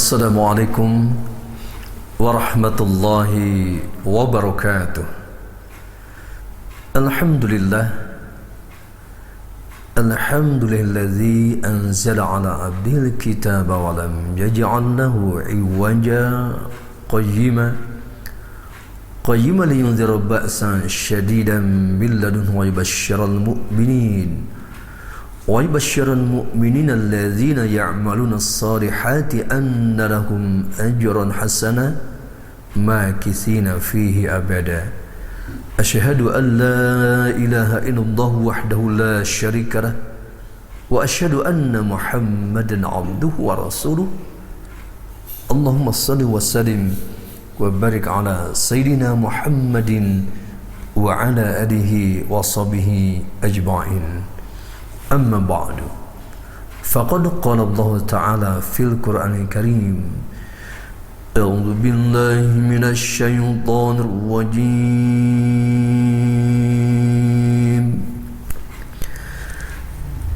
Assalamualaikum warahmatullahi wabarakatuh. Alhamdulilladzi anzala ala abdil kitaba wa lam yaj'al lahu iwaja qayyima liyunzira ba'san shadidan min ladunhu wa yubashshiral mu'minina alladzina ya'maluna as-salihati anna lahum ajran hasana makithina fihi abada. Asyhadu an la ilaha illallah wahdahu la syarika lah wa asyhadu anna Muhammadan 'abduhu wa rasuluh. Allahumma shalli wa sallim wa barik ala sayyidina Muhammadin wa ala alihi wa sahbihi ajma'in. Amma ba'du, faqad qala Allah Ta'ala fil Qur'anil Karim, a'udzu billahi minasy syaithanir rajim.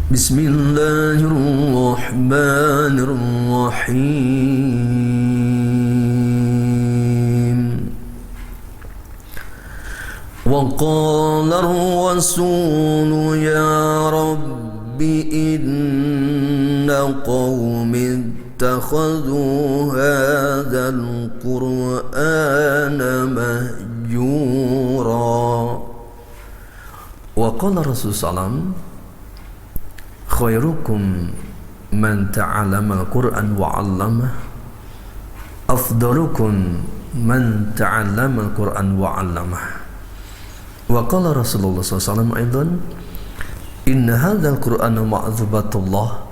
Bismillahirrahmanirrahim. Wa qala ar-rasulu ya Rabbi inna qawmi ittakhadhu hadzal qur'ana mahjura. Wa qala Rasulullah khairukum man ta'allama al-Qur'an wa 'allama, afdalukum man ta'allama al-Qur'an wa 'allama. Wa qala Rasulullah sallallahu alaihi wasallam inna hadzal qur'ana ma'dzubatullah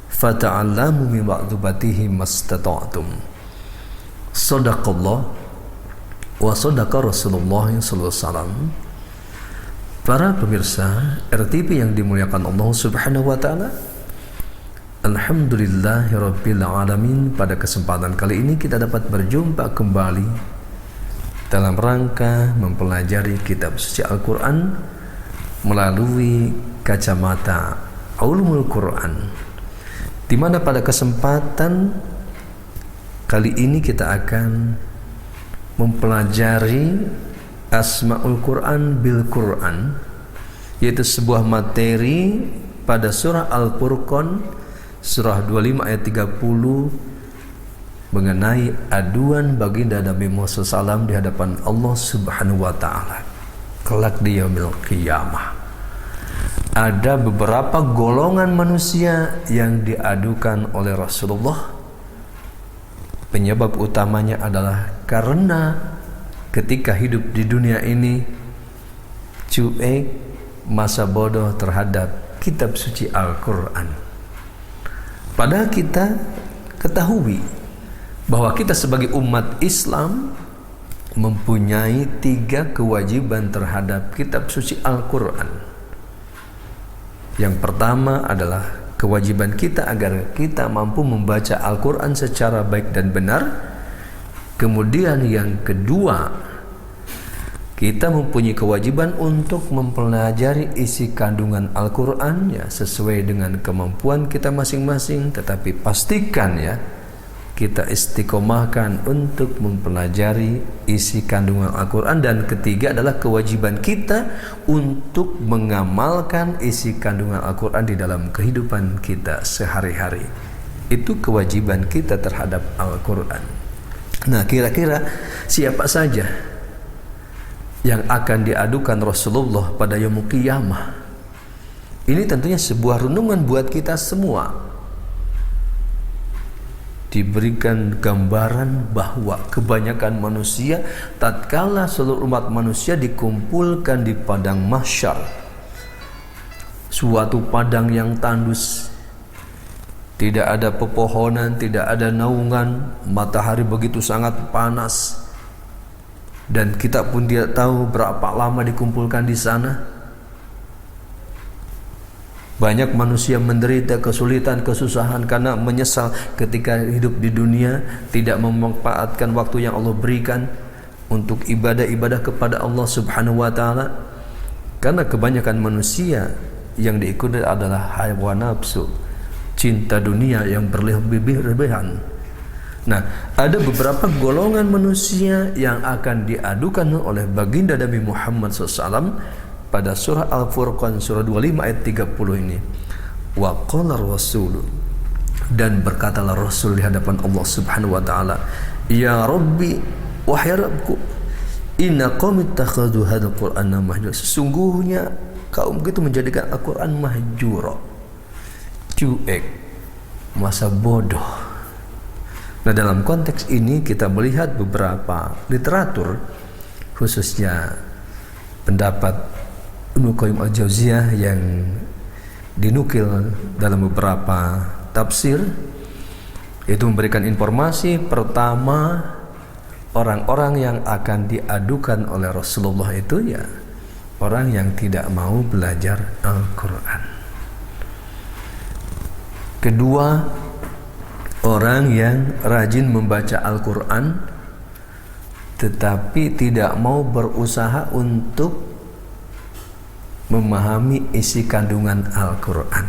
fata'allamu min ma'dzubatihi mastata'tum. Shadaqallah wa shadaqa Rasulullah sallallahu alaihi wasallam. Para pemirsa RTP yang dimuliakan Allah Subhanahu wa taala, alhamdulillahirabbil alamin. Pada kesempatan kali ini kita dapat berjumpa kembali dalam rangka mempelajari kitab suci Al-Qur'an melalui kacamata Ulumul Quran, di mana pada kesempatan kali ini kita akan mempelajari Asmaul Quran bil Quran, yaitu sebuah materi pada surah Al-Furqan surah 25 ayat 30 mengenai aduan baginda Nabi Muhammad SAW di hadapan Allah Subhanahu wa taala kelak di yaumil qiyamah. Ada beberapa golongan manusia yang diadukan oleh Rasulullah. Penyebab utamanya adalah karena ketika hidup di dunia ini cuek, masa bodoh terhadap kitab suci Al-Quran. Padahal kita ketahui bahwa kita sebagai umat Islam mempunyai 3 kewajiban terhadap kitab suci Al-Quran. Yang pertama adalah kewajiban kita agar kita mampu membaca Al-Quran secara baik dan benar. Kemudian yang kedua, kita mempunyai kewajiban untuk mempelajari isi kandungan Al-Quran ya, sesuai dengan kemampuan kita masing-masing. Tetapi pastikan ya, kita istiqomahkan untuk mempelajari isi kandungan Al-Quran. Dan ketiga adalah kewajiban kita untuk mengamalkan isi kandungan Al-Quran di dalam kehidupan kita sehari-hari. Itu kewajiban kita terhadap Al-Quran. Nah, kira-kira siapa saja yang akan diadukan Rasulullah pada yaumul qiyamah? Ini tentunya sebuah renungan buat kita semua. Diberikan gambaran bahwa kebanyakan manusia tatkala seluruh umat manusia dikumpulkan di padang mahsyar, suatu padang yang tandus, tidak ada pepohonan, tidak ada naungan, matahari begitu sangat panas, dan kita pun tidak tahu berapa lama dikumpulkan di sana. Banyak manusia menderita kesulitan, kesusahan karena menyesal ketika hidup di dunia tidak memanfaatkan waktu yang Allah berikan untuk ibadah-ibadah kepada Allah Subhanahu wa taala. Karena kebanyakan manusia yang diikuti adalah hawa nafsu, cinta dunia yang berlebih-lebihan. Nah, ada beberapa golongan manusia yang akan diadukan oleh baginda Nabi Muhammad SAW pada surah Al-Furqan surah 25 ayat 30 ini. Wa qala Rasul, dan berkatalah Rasul di hadapan Allah Subhanahu wa taala, ya Rabbi, wahai Rabbku, inna qaumi ittakhadhu hadzal Qur'ana mahjura. Sesungguhnya kaum itu menjadikan Al-Qur'an mahjura, cuek, masa bodoh. Nah, dalam konteks ini kita melihat beberapa literatur, khususnya pendapat Ibnu Qayyim al-Jauziyah yang dinukil dalam beberapa tafsir, itu memberikan informasi pertama, orang-orang yang akan diadukan oleh Rasulullah itu ya orang yang tidak mau belajar Al-Quran. Kedua, orang yang rajin membaca Al-Quran tetapi tidak mau berusaha untuk memahami isi kandungan Al-Quran.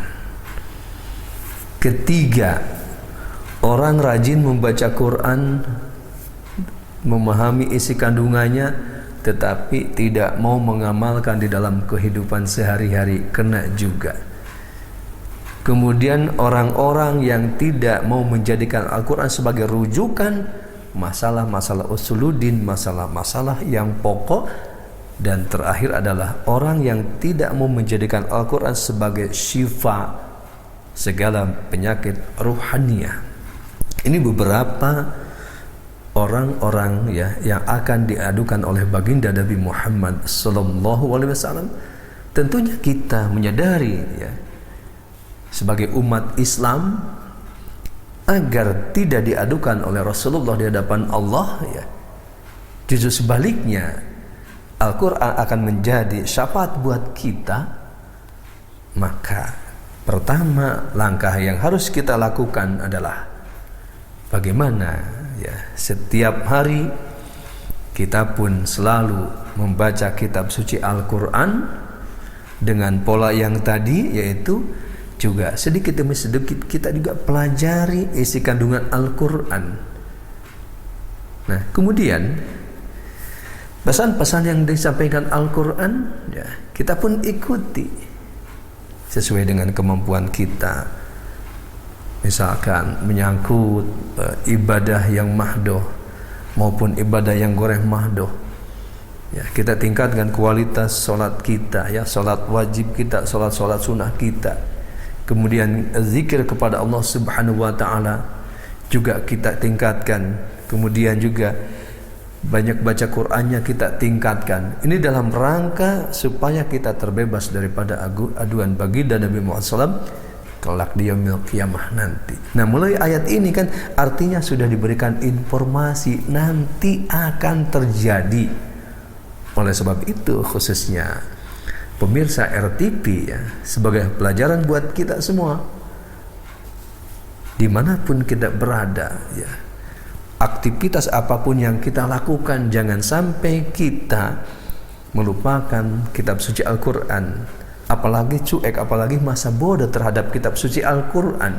Ketiga, orang rajin membaca Quran, memahami isi kandungannya, tetapi tidak mau mengamalkan di dalam kehidupan sehari-hari, kena juga. Kemudian orang-orang yang tidak mau menjadikan Al-Quran sebagai rujukan, masalah-masalah usuluddin, masalah-masalah yang pokok. Dan terakhir adalah orang yang tidak mau menjadikan Al-Quran sebagai syifa segala penyakit ruhaniyah. Ini beberapa orang-orang ya yang akan diadukan oleh baginda Nabi Muhammad SAW. Tentunya kita menyadari ya, sebagai umat Islam, agar tidak diadukan oleh Rasulullah di hadapan Allah ya, justru sebaliknya Al-Quran akan menjadi syafaat buat kita. Maka pertama, langkah yang harus kita lakukan adalah bagaimana ya setiap hari kita pun selalu membaca kitab suci Al-Quran dengan pola yang tadi, yaitu juga sedikit demi sedikit kita juga pelajari isi kandungan Al-Quran. Nah, kemudian pesan-pesan yang disampaikan Al-Quran ya, kita pun ikuti sesuai dengan kemampuan kita. Misalkan menyangkut ibadah yang mahdoh maupun ibadah yang goreng mahdoh ya, kita tingkatkan kualitas sholat kita ya, sholat wajib kita, sholat sunnah kita. Kemudian zikir kepada Allah Subhanahu wa ta'ala juga kita tingkatkan. Kemudian juga banyak baca Qur'annya kita tingkatkan. Ini dalam rangka supaya kita terbebas daripada aduan baginda Nabi Muhammad SAW kelak di yaumil qiyamah nanti. Nah, mulai ayat ini kan artinya sudah diberikan informasi nanti akan terjadi. Oleh sebab itu khususnya pemirsa RTP ya, sebagai pelajaran buat kita semua dimanapun kita berada ya, aktivitas apapun yang kita lakukan, jangan sampai kita melupakan kitab suci Al-Quran, apalagi cuek, apalagi masa bodoh terhadap kitab suci Al-Quran.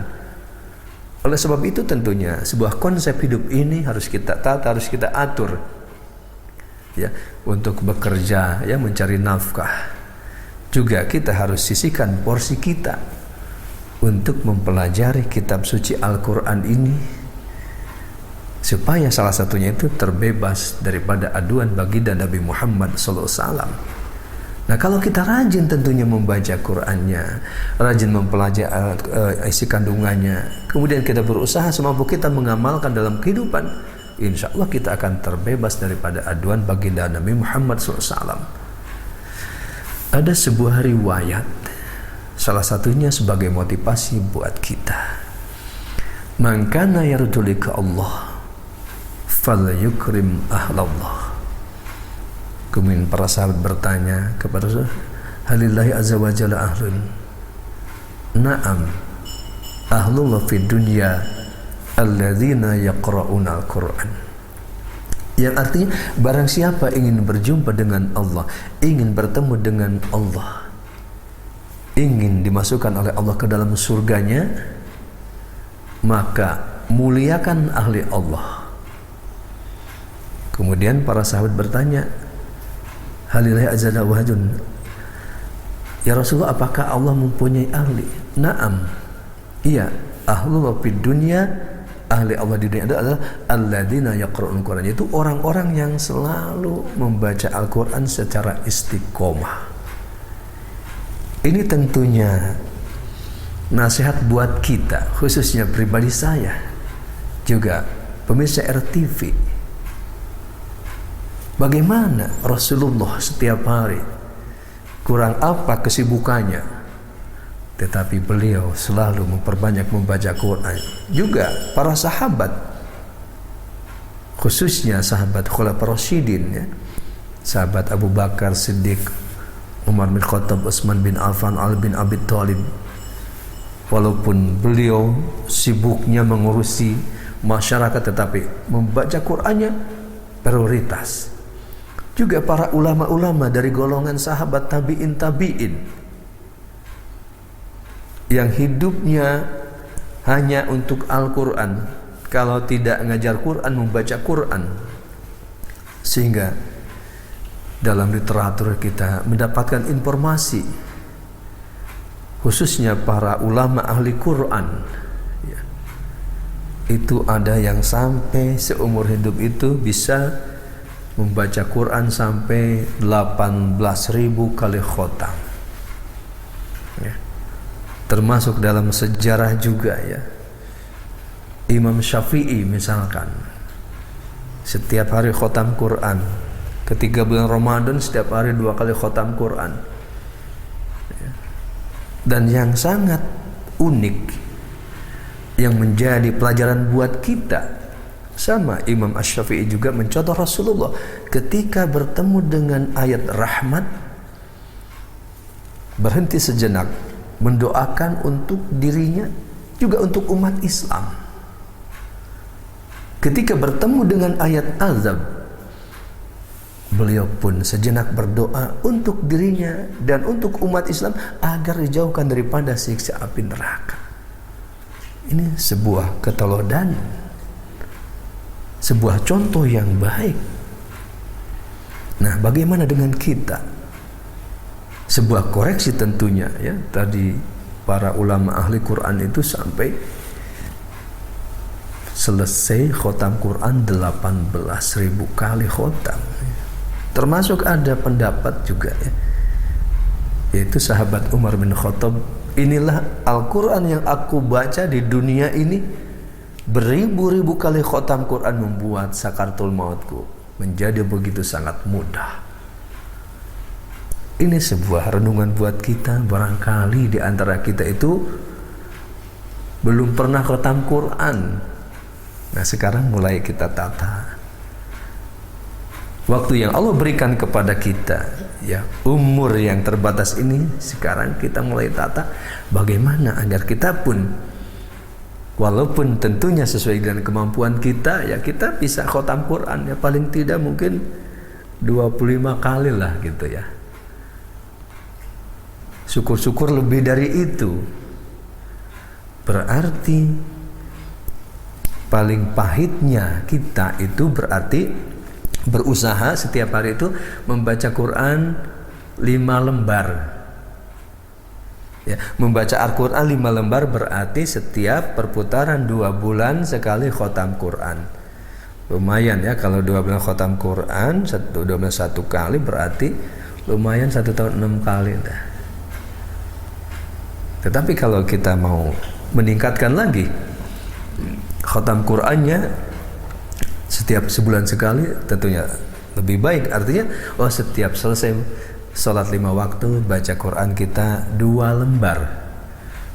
Oleh sebab itu tentunya sebuah konsep hidup ini harus kita tata, harus kita atur ya, untuk bekerja ya, mencari nafkah. Juga kita harus sisihkan porsi kita untuk mempelajari kitab suci Al-Quran ini, supaya salah satunya itu terbebas daripada aduan baginda Nabi Muhammad SAW. Nah, kalau kita rajin tentunya membaca Qurannya, rajin mempelajari isi kandungannya, kemudian kita berusaha semampu kita mengamalkan dalam kehidupan, insya Allah kita akan terbebas daripada aduan baginda Nabi Muhammad SAW. Ada sebuah riwayat, salah satunya sebagai motivasi buat kita. Man kana yarju liqa Allah falyukrim ahlallah. Kemudian para sahabat bertanya kepada Rasul, halillahi azza wa jalla ahlun? Na'am, ahlullah fid dunya alladzina yaqra'una al-Qur'an. Yang artinya barang siapa ingin berjumpa dengan Allah, ingin bertemu dengan Allah, ingin dimasukkan oleh Allah ke dalam surganya, maka muliakan ahli Allah. Kemudian para sahabat bertanya, halillahi azza wa jalla, ya Rasulullah, apakah Allah mempunyai ahli? Naam, iya, ahlullah fid dunya, ahli Allah di dunia adalah alladzina yaqra'ul Qur'an, yaitu orang-orang yang selalu membaca Al-Quran secara istiqomah. Ini tentunya nasihat buat kita, khususnya pribadi saya, juga pemirsa RTV. Bagaimana Rasulullah setiap hari, kurang apa kesibukannya, tetapi beliau selalu memperbanyak membaca Quran. Juga para sahabat, khususnya sahabat Khulafaur Rasyidin, ya, sahabat Abu Bakar Siddiq, Umar bin Khattab, Utsman bin Affan, Ali bin Abi Thalib, walaupun beliau sibuknya mengurusi masyarakat, tetapi membaca Qur'annya prioritas. Juga para ulama-ulama dari golongan sahabat tabi'in yang hidupnya hanya untuk Al-Quran, kalau tidak ngajar Quran, membaca Quran. Sehingga dalam literatur kita mendapatkan informasi, khususnya para ulama ahli Quran, ya, itu ada yang sampai seumur hidup itu bisa membaca Quran sampai 18.000 kali khotam, ya. Termasuk dalam sejarah juga, ya, Imam Syafi'i misalkan setiap hari khotam Quran. Ketika bulan Ramadan setiap hari 2 kali khotam Quran, ya. Dan yang sangat unik yang menjadi pelajaran buat kita, sama Imam Asy-Syafi'i juga mencontoh Rasulullah ketika bertemu dengan ayat rahmat, berhenti sejenak, mendoakan untuk dirinya, juga untuk umat Islam. Ketika bertemu dengan ayat azab, beliau pun sejenak berdoa untuk dirinya dan untuk umat Islam agar dijauhkan daripada siksa api neraka. Ini sebuah keteladanan, sebuah contoh yang baik. Nah, bagaimana dengan kita? Sebuah koreksi tentunya, ya. Tadi para ulama ahli Quran itu sampai selesai khotam Quran 18.000 kali khotam. Termasuk ada pendapat juga, ya, yaitu sahabat Umar bin Khattab, inilah Al-Quran yang aku baca di dunia ini, beribu-ribu kali khotam Quran membuat sakaratul mautku menjadi begitu sangat mudah. Ini sebuah renungan buat kita. Barangkali di antara kita itu belum pernah khotam Quran. Nah, sekarang mulai kita tata. Waktu yang Allah berikan kepada kita, ya, umur yang terbatas ini, sekarang kita mulai tata bagaimana agar kita pun, walaupun tentunya sesuai dengan kemampuan kita, ya, kita bisa khotam Quran, ya, paling tidak mungkin 25 kali lah gitu, ya. Syukur-syukur lebih dari itu. Berarti paling pahitnya kita itu berarti berusaha setiap hari itu membaca Quran 5 lembar. Ya, membaca Al-Quran 5 lembar berarti setiap perputaran 2 bulan sekali khotam Quran. Lumayan, ya, kalau 2 bulan khotam Quran, 2 bulan 1 kali, berarti lumayan 1 tahun 6 kali dah. Tetapi kalau kita mau meningkatkan lagi khotam Qurannya setiap sebulan sekali, tentunya lebih baik. Artinya, setiap selesai sholat 5 waktu, baca Quran kita 2 lembar.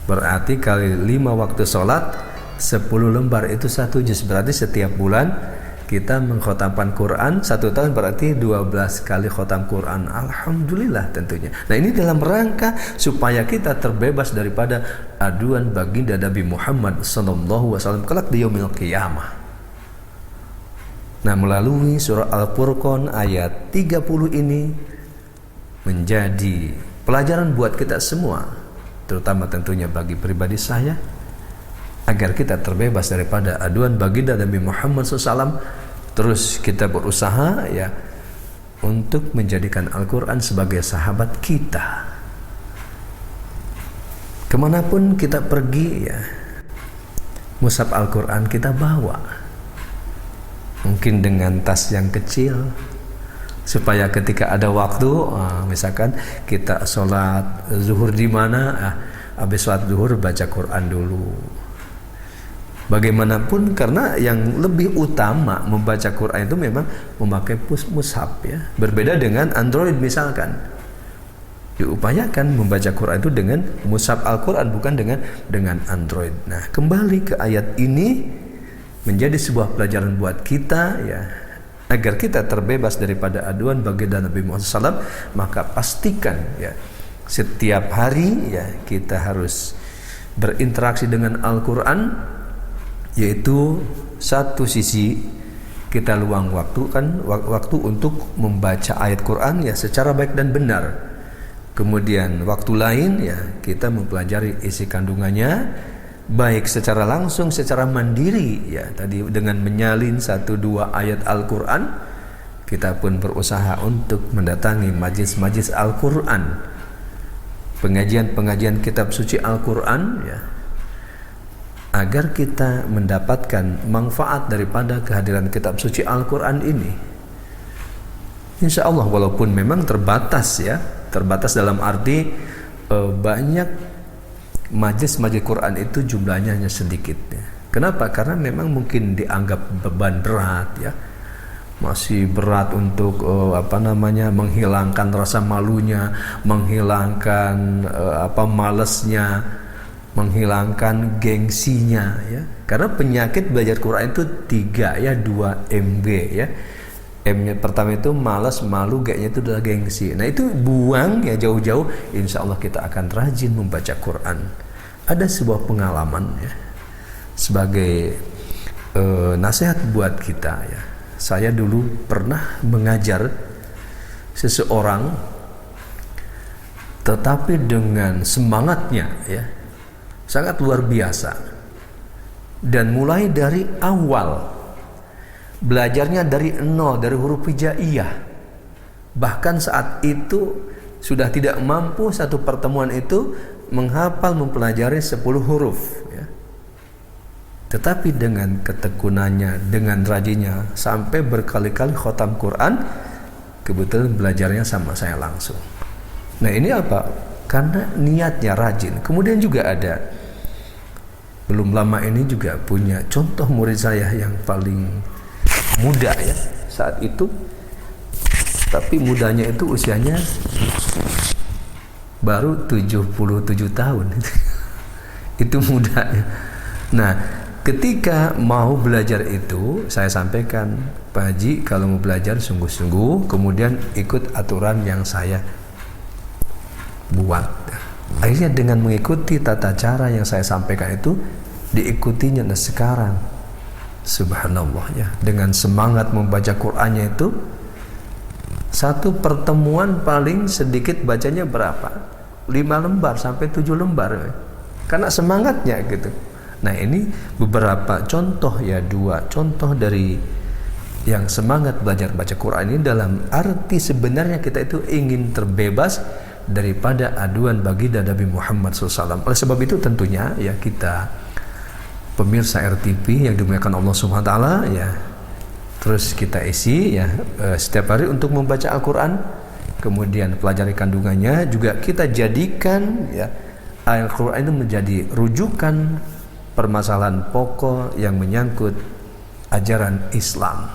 Berarti kali 5 waktu sholat 10 lembar, itu 1 juz. Berarti setiap bulan kita mengkhotamkan Quran 1 tahun, berarti 12 kali khotam Quran. Alhamdulillah tentunya. Nah, ini dalam rangka supaya kita terbebas daripada aduan baginda Nabi Muhammad SAW kelak di yaumil qiyamah. Nah, melalui surah Al-Furqan ayat 30 ini menjadi pelajaran buat kita semua, terutama tentunya bagi pribadi saya, agar kita terbebas daripada aduan baginda Nabi Muhammad SAW. Terus kita berusaha ya untuk menjadikan Al-Quran sebagai sahabat kita. Kemanapun kita pergi ya, mushaf Al-Quran kita bawa. Mungkin dengan tas yang kecil, supaya ketika ada waktu, misalkan kita sholat zuhur di mana, habis sholat zuhur baca Quran dulu. Bagaimanapun, karena yang lebih utama membaca Quran itu memang memakai mushaf ya. Berbeda dengan Android misalkan, diupayakan membaca Quran itu dengan mushaf Al-Quran, bukan dengan Android. Nah, kembali ke ayat ini menjadi sebuah pelajaran buat kita ya, agar kita terbebas daripada aduan baginda Nabi Muhammad SAW. Maka pastikan ya, setiap hari ya kita harus berinteraksi dengan Al-Quran, yaitu satu sisi kita luang waktu untuk membaca ayat Quran ya secara baik dan benar. Kemudian waktu lain ya kita mempelajari isi kandungannya, baik secara langsung, secara mandiri ya, tadi dengan menyalin 1-2 ayat Al-Quran. Kita pun berusaha untuk mendatangi majlis-majlis Al-Quran, pengajian-pengajian kitab suci Al-Quran ya, agar kita mendapatkan manfaat daripada kehadiran kitab suci Al-Quran ini. Insya Allah, walaupun memang terbatas ya, terbatas dalam arti banyak majlis-majlis Quran itu jumlahnya hanya sedikit ya. Kenapa? Karena memang mungkin dianggap beban berat ya, masih berat untuk menghilangkan rasa malunya, menghilangkan malesnya, menghilangkan gengsinya ya. Karena penyakit belajar Quran itu 3 ya, 2 MG ya. M-nya pertama itu malas, malu, G-nya itu adalah gengsi. Nah, itu buang ya jauh-jauh, insya Allah kita akan rajin membaca Quran. Ada sebuah pengalaman ya, sebagai nasihat buat kita ya. Saya dulu pernah mengajar seseorang, tetapi dengan semangatnya ya sangat luar biasa, dan mulai dari awal belajarnya dari nol, dari huruf hijaiyah. Bahkan saat itu sudah tidak mampu satu pertemuan itu menghafal, mempelajari 10 huruf ya. Tetapi dengan ketekunannya, dengan rajinnya, sampai berkali-kali khatam Quran, kebetulan belajarnya sama saya langsung. Nah, ini apa? Karena niatnya rajin. Kemudian juga ada, belum lama ini juga punya contoh murid saya yang paling muda ya saat itu, tapi mudanya itu usianya baru 77 tahun. Itu muda ya. Nah, ketika mau belajar itu saya sampaikan, Pak Haji kalau mau belajar sungguh-sungguh, kemudian ikut aturan yang saya buat. Akhirnya dengan mengikuti tata cara yang saya sampaikan itu, diikutinya. Nah, sekarang subhanallah ya, dengan semangat membaca Qur'annya itu, satu pertemuan paling sedikit bacanya berapa? 5 lembar sampai 7 lembar ya. Karena semangatnya gitu. Nah, ini beberapa contoh ya, 2 contoh dari yang semangat belajar baca Quran ini, dalam arti sebenarnya kita itu ingin terbebas daripada aduan baginda Nabi Muhammad SAW. Oleh sebab itu tentunya ya, kita pemirsa RTP yang dimuliakan Allah Subhanahu wa taala ya, terus kita isi ya setiap hari untuk membaca Al-Qur'an, kemudian pelajari kandungannya, juga kita jadikan ya Al-Qur'an itu menjadi rujukan permasalahan pokok yang menyangkut ajaran Islam.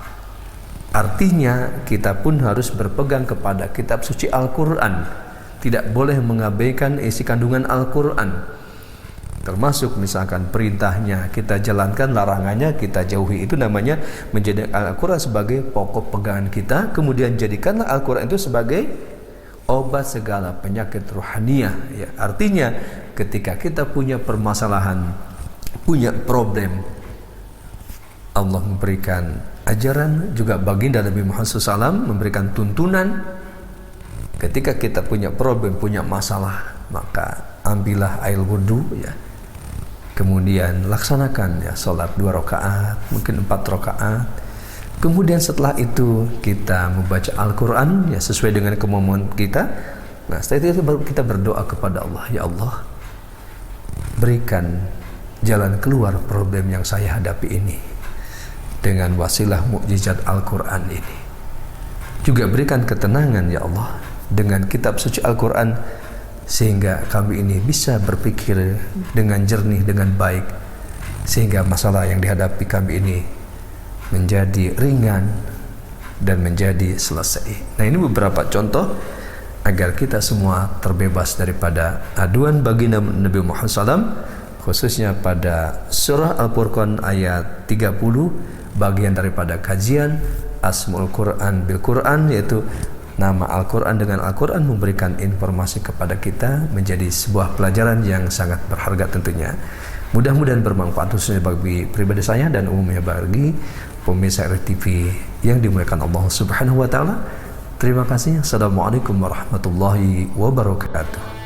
Artinya kita pun harus berpegang kepada kitab suci Al-Qur'an, tidak boleh mengabaikan isi kandungan Al-Qur'an. Termasuk misalkan perintahnya kita jalankan, larangannya kita jauhi. Itu namanya menjadi Al-Quran sebagai pokok pegangan kita. Kemudian jadikanlah Al-Quran itu sebagai obat segala penyakit rohaniah ya. Artinya ketika kita punya permasalahan, punya problem, Allah memberikan ajaran, juga baginda Nabi Muhammad SAW memberikan tuntunan. Ketika kita punya problem, punya masalah, maka ambillah air wudhu ya, kemudian laksanakan ya salat 2 rakaat, mungkin 4 rakaat. Kemudian setelah itu kita membaca Al-Quran ya sesuai dengan kemampuan kita. Nah, setelah itu baru kita berdoa kepada Allah, ya Allah, berikan jalan keluar problem yang saya hadapi ini dengan wasilah mukjizat Al-Quran ini. Juga berikan ketenangan ya Allah dengan kitab suci Al-Quran, sehingga kami ini bisa berpikir dengan jernih, dengan baik, sehingga masalah yang dihadapi kami ini menjadi ringan dan menjadi selesai. Nah, ini beberapa contoh agar kita semua terbebas daripada aduan baginda Nabi Muhammad SAW, khususnya pada surah Al-Furqan ayat 30, bagian daripada kajian Asmul Quran bil Quran, yaitu nama Al-Quran dengan Al-Quran memberikan informasi kepada kita, menjadi sebuah pelajaran yang sangat berharga tentunya. Mudah-mudahan bermanfaat khususnya bagi pribadi saya dan umumnya bagi pemirsa RTV yang dimuliakan Allah Subhanahu wa taala. Terima kasih. Assalamualaikum warahmatullahi wabarakatuh.